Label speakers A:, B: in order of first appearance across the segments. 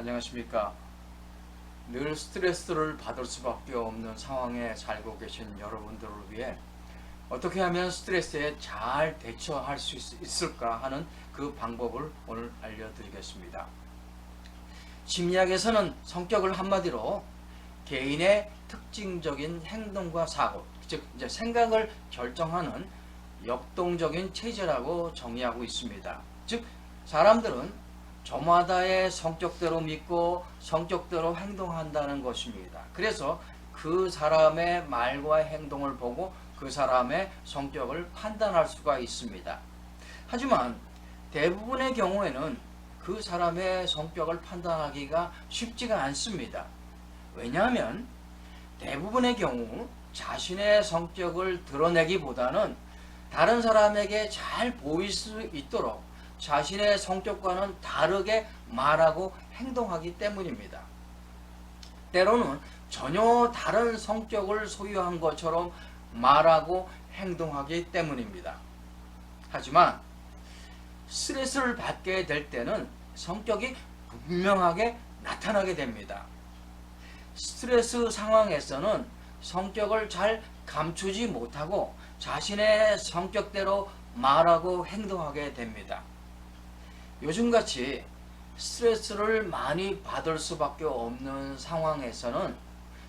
A: 안녕하십니까. 늘 스트레스를 받을 수밖에 없는 상황에 살고 계신 여러분들을 위해 어떻게 하면 스트레스에 잘 대처할 수 있을까 하는 그 방법을 오늘 알려드리겠습니다. 심리학에서는 성격을 한마디로 개인의 특징적인 행동과 사고, 즉 이제 생각을 결정하는 역동적인 체제라고 정의하고 있습니다. 즉 사람들은 저마다의 성격대로 믿고 성격대로 행동한다는 것입니다. 그래서 그 사람의 말과 행동을 보고 그 사람의 성격을 판단할 수가 있습니다. 하지만 대부분의 경우에는 그 사람의 성격을 판단하기가 쉽지가 않습니다. 왜냐하면 대부분의 경우 자신의 성격을 드러내기보다는 다른 사람에게 잘 보일 수 있도록 자신의 성격과는 다르게 말하고 행동하기 때문입니다. 때로는 전혀 다른 성격을 소유한 것처럼 말하고 행동하기 때문입니다. 하지만 스트레스를 받게 될 때는 성격이 분명하게 나타나게 됩니다. 스트레스 상황에서는 성격을 잘 감추지 못하고 자신의 성격대로 말하고 행동하게 됩니다. 요즘같이 스트레스를 많이 받을 수밖에 없는 상황에서는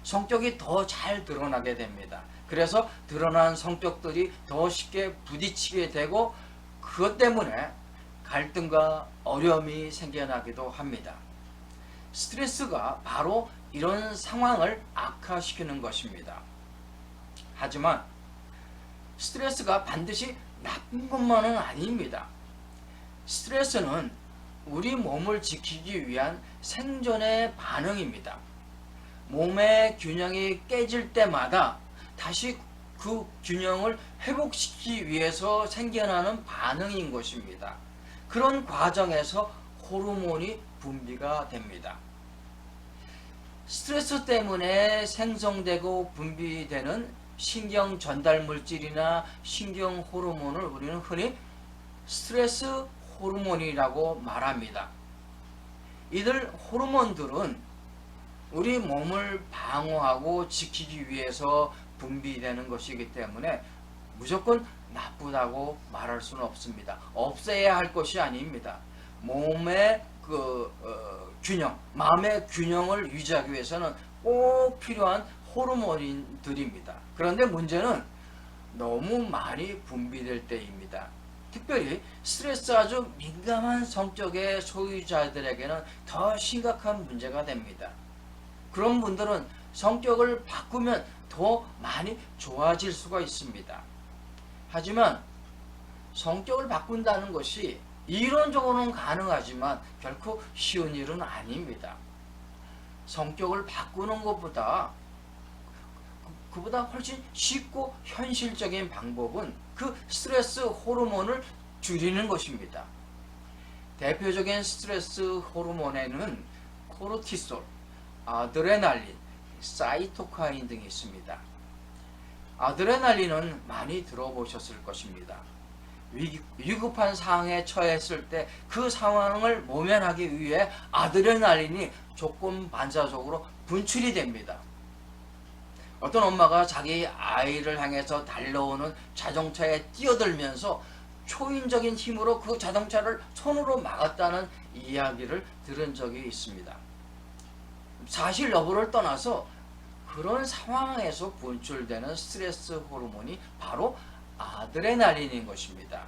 A: 성격이 더 잘 드러나게 됩니다. 그래서 드러난 성격들이 더 쉽게 부딪히게 되고 그것 때문에 갈등과 어려움이 생겨나기도 합니다. 스트레스가 바로 이런 상황을 악화시키는 것입니다. 하지만 스트레스가 반드시 나쁜 것만은 아닙니다. 스트레스는 우리 몸을 지키기 위한 생존의 반응입니다. 몸의 균형이 깨질 때마다 다시 그 균형을 회복시키기 위해서 생겨나는 반응인 것입니다. 그런 과정에서 호르몬이 분비가 됩니다. 스트레스 때문에 생성되고 분비되는 신경 전달 물질이나 신경 호르몬을 우리는 흔히 스트레스 호르몬이라고 말합니다. 이들 호르몬들은 우리 몸을 방어하고 지키기 위해서 분비되는 것이기 때문에 무조건 나쁘다고 말할 수는 없습니다. 없애야 할 것이 아닙니다. 몸의 균형, 마음의 균형을 유지하기 위해서는 꼭 필요한 호르몬들입니다. 그런데 문제는 너무 많이 분비될 때입니다. 특별히 스트레스 아주 민감한 성격의 소유자들에게는 더 심각한 문제가 됩니다. 그런 분들은 성격을 바꾸면 더 많이 좋아질 수가 있습니다. 하지만 성격을 바꾼다는 것이 이론적으로는 가능하지만 결코 쉬운 일은 아닙니다. 성격을 바꾸는 것보다 그보다 훨씬 쉽고 현실적인 방법은 그 스트레스 호르몬을 줄이는 것입니다. 대표적인 스트레스 호르몬에는 코르티솔, 아드레날린, 사이토카인 등이 있습니다. 아드레날린은 많이 들어보셨을 것입니다. 위급한 상황에 처했을 때 그 상황을 모면하기 위해 아드레날린이 조건 반사적으로 분출이 됩니다. 어떤 엄마가 자기 아이를 향해서 달려오는 자동차에 뛰어들면서 초인적인 힘으로 그 자동차를 손으로 막았다는 이야기를 들은 적이 있습니다. 사실 여부를 떠나서 그런 상황에서 분출되는 스트레스 호르몬이 바로 아드레날린인 것입니다.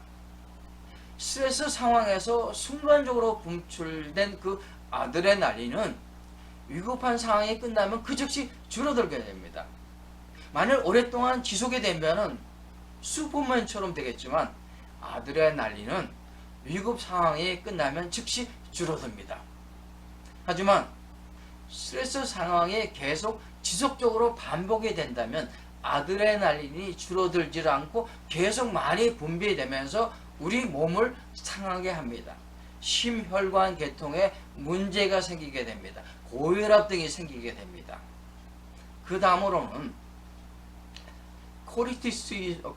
A: 스트레스 상황에서 순간적으로 분출된 그 아드레날린은 위급한 상황이 끝나면 그 즉시 줄어들게 됩니다. 만일 오랫동안 지속이 되면 슈퍼맨처럼 되겠지만 아드레날린은 위급 상황이 끝나면 즉시 줄어듭니다. 하지만 스트레스 상황이 계속 지속적으로 반복이 된다면 아드레날린이 줄어들지 않고 계속 많이 분비되면서 우리 몸을 상하게 합니다. 심혈관 계통에 문제가 생기게 됩니다. 고혈압 등이 생기게 됩니다. 그 다음으로는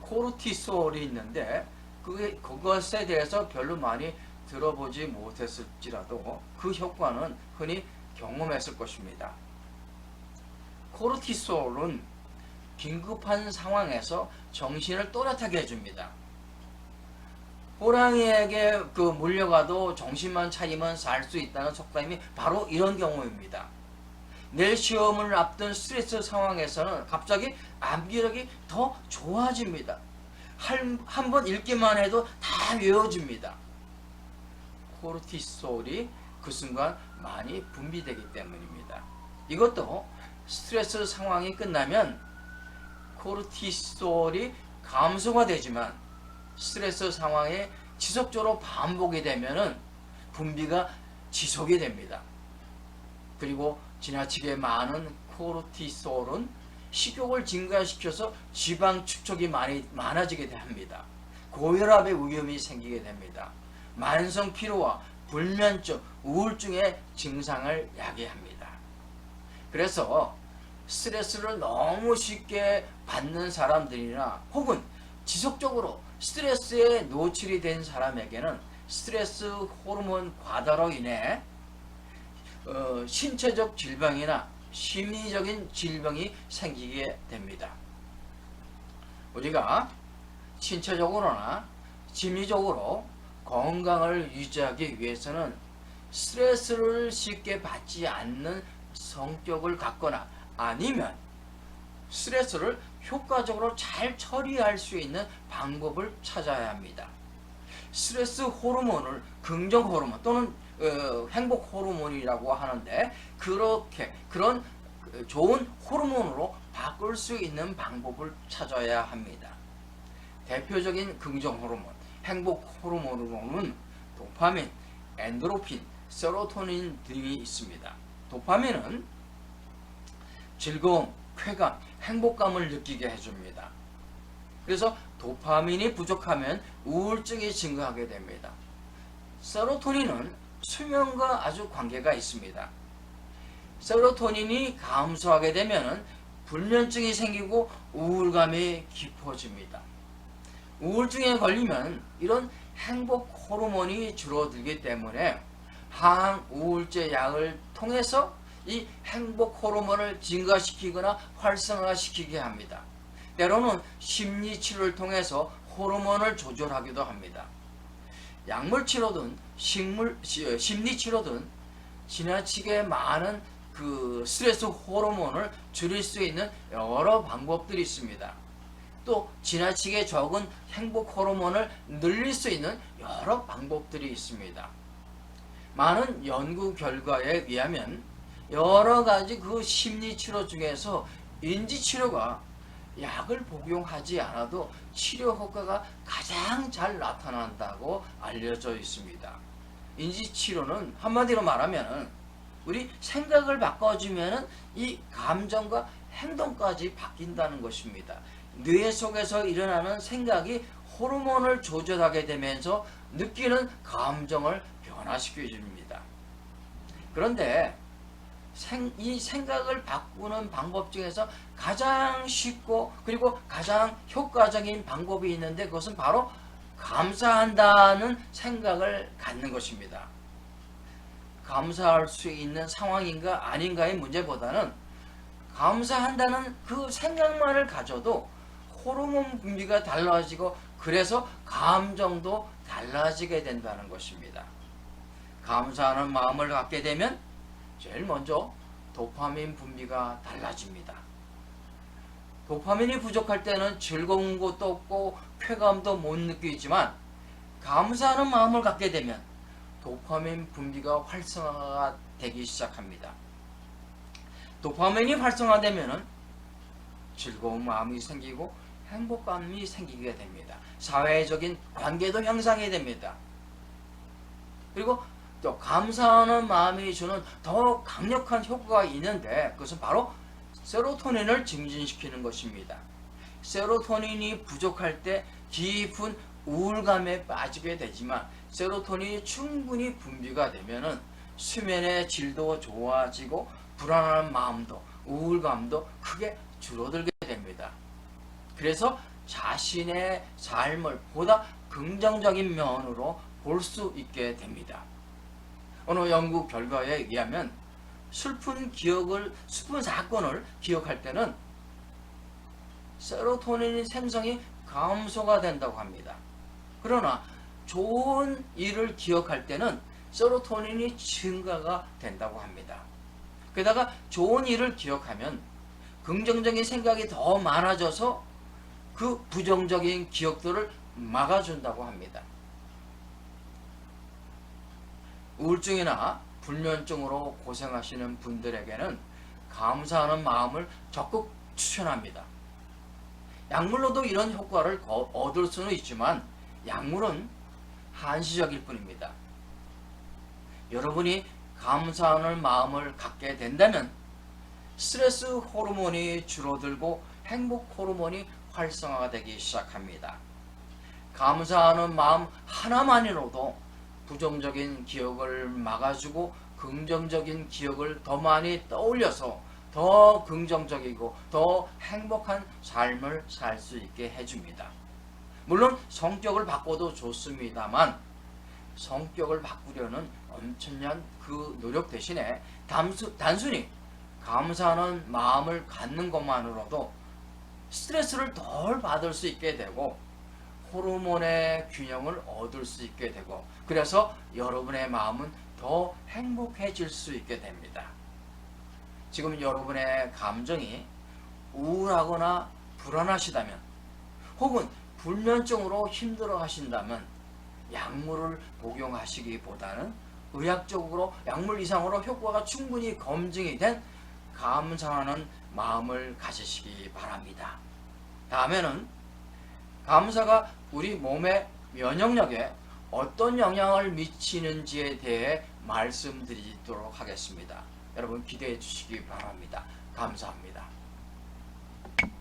A: 코르티솔이 있는데 그것에 대해서 별로 많이 들어보지 못했을지라도 그 효과는 흔히 경험했을 것입니다. 코르티솔은 긴급한 상황에서 정신을 또렷하게 해줍니다. 호랑이에게 물려가도 정신만 차리면 살 수 있다는 속담이 바로 이런 경우입니다. 내일 시험을 앞둔 스트레스 상황에서는 갑자기 암기력이 더 좋아집니다. 한 번 읽기만 해도 다 외워집니다. 코르티솔이 그 순간 많이 분비되기 때문입니다. 이것도 스트레스 상황이 끝나면 코르티솔이 감소가 되지만 스트레스 상황이 지속적으로 반복이 되면은 분비가 지속이 됩니다. 그리고 지나치게 많은 코르티솔은 식욕을 증가시켜서 지방 축적이 많아지게 합니다. 고혈압의 위험이 생기게 됩니다. 만성 피로와 불면증, 우울증의 증상을 야기합니다. 그래서 스트레스를 너무 쉽게 받는 사람들이나 혹은 지속적으로 스트레스에 노출이 된 사람에게는 스트레스 호르몬 과다로 인해 신체적 질병이나 심리적인 질병이 생기게 됩니다. 우리가 신체적으로나 심리적으로 건강을 유지하기 위해서는 스트레스를 쉽게 받지 않는 성격을 갖거나 아니면 스트레스를 효과적으로 잘 처리할 수 있는 방법을 찾아야 합니다. 스트레스 호르몬을 긍정 호르몬 또는 행복 호르몬이라고 하는데 그런 좋은 호르몬으로 바꿀 수 있는 방법을 찾아야 합니다. 대표적인 긍정 호르몬, 행복 호르몬으로는 도파민, 엔도르핀, 세로토닌 등이 있습니다. 도파민은 즐거움, 쾌감, 행복감을 느끼게 해줍니다. 그래서 도파민이 부족하면 우울증이 증가하게 됩니다. 세로토닌은 수면과 아주 관계가 있습니다. 세로토닌이 감소하게 되면 불면증이 생기고 우울감이 깊어집니다. 우울증에 걸리면 이런 행복 호르몬이 줄어들기 때문에 항우울제 약을 통해서 이 행복 호르몬을 증가시키거나 활성화시키게 합니다. 때로는 심리치료를 통해서 호르몬을 조절하기도 합니다. 약물치료든 심리치료든 지나치게 많은 스트레스 호르몬을 줄일 수 있는 여러 방법들이 있습니다. 또 지나치게 적은 행복 호르몬을 늘릴 수 있는 여러 방법들이 있습니다. 많은 연구 결과에 의하면 여러 가지 심리치료 중에서 인지치료가 약을 복용하지 않아도 치료 효과가 가장 잘 나타난다고 알려져 있습니다. 인지치료는 한마디로 말하면 우리 생각을 바꿔주면 이 감정과 행동까지 바뀐다는 것입니다. 뇌 속에서 일어나는 생각이 호르몬을 조절하게 되면서 느끼는 감정을 변화시켜 줍니다. 그런데 이 생각을 바꾸는 방법 중에서 가장 쉽고 그리고 가장 효과적인 방법이 있는데 그것은 바로 감사한다는 생각을 갖는 것입니다. 감사할 수 있는 상황인가 아닌가의 문제보다는 감사한다는 그 생각만을 가져도 호르몬 분비가 달라지고 그래서 감정도 달라지게 된다는 것입니다. 감사하는 마음을 갖게 되면 제일 먼저 도파민 분비가 달라집니다. 도파민이 부족할 때는 즐거운 것도 없고 쾌감도 못 느끼지만 감사하는 마음을 갖게 되면 도파민 분비가 활성화가 되기 시작합니다. 도파민이 활성화되면 즐거운 마음이 생기고 행복감이 생기게 됩니다. 사회적인 관계도 형성이 됩니다. 그리고 또 감사하는 마음이 주는 더 강력한 효과가 있는데 그것은 바로 세로토닌을 증진시키는 것입니다. 세로토닌이 부족할 때 깊은 우울감에 빠지게 되지만 세로토닌이 충분히 분비가 되면 수면의 질도 좋아지고 불안한 마음도 우울감도 크게 줄어들게 됩니다. 그래서 자신의 삶을 보다 긍정적인 면으로 볼 수 있게 됩니다. 어느 연구 결과에 의하면 슬픈 사건을 기억할 때는 세로토닌 생성이 감소가 된다고 합니다. 그러나 좋은 일을 기억할 때는 세로토닌이 증가가 된다고 합니다. 게다가 좋은 일을 기억하면 긍정적인 생각이 더 많아져서 그 부정적인 기억들을 막아준다고 합니다. 우울증이나 불면증으로 고생하시는 분들에게는 감사하는 마음을 적극 추천합니다. 약물로도 이런 효과를 얻을 수는 있지만 약물은 한시적일 뿐입니다. 여러분이 감사하는 마음을 갖게 된다면 스트레스 호르몬이 줄어들고 행복 호르몬이 활성화가 되기 시작합니다. 감사하는 마음 하나만으로도 부정적인 기억을 막아주고 긍정적인 기억을 더 많이 떠올려서 더 긍정적이고 더 행복한 삶을 살 수 있게 해줍니다. 물론 성격을 바꿔도 좋습니다만 성격을 바꾸려는 엄청난 그 노력 대신에 단순히 감사하는 마음을 갖는 것만으로도 스트레스를 덜 받을 수 있게 되고 호르몬의 균형을 얻을 수 있게 되고 그래서 여러분의 마음은 더 행복해질 수 있게 됩니다. 지금 여러분의 감정이 우울하거나 불안하시다면 혹은 불면증으로 힘들어 하신다면 약물을 복용하시기보다는 의학적으로 약물 이상으로 효과가 충분히 검증이 된 감사하는 마음을 가지시기 바랍니다. 다음에는 감사가 우리 몸의 면역력에 어떤 영향을 미치는지에 대해 말씀드리도록 하겠습니다. 여러분 기대해 주시기 바랍니다. 감사합니다.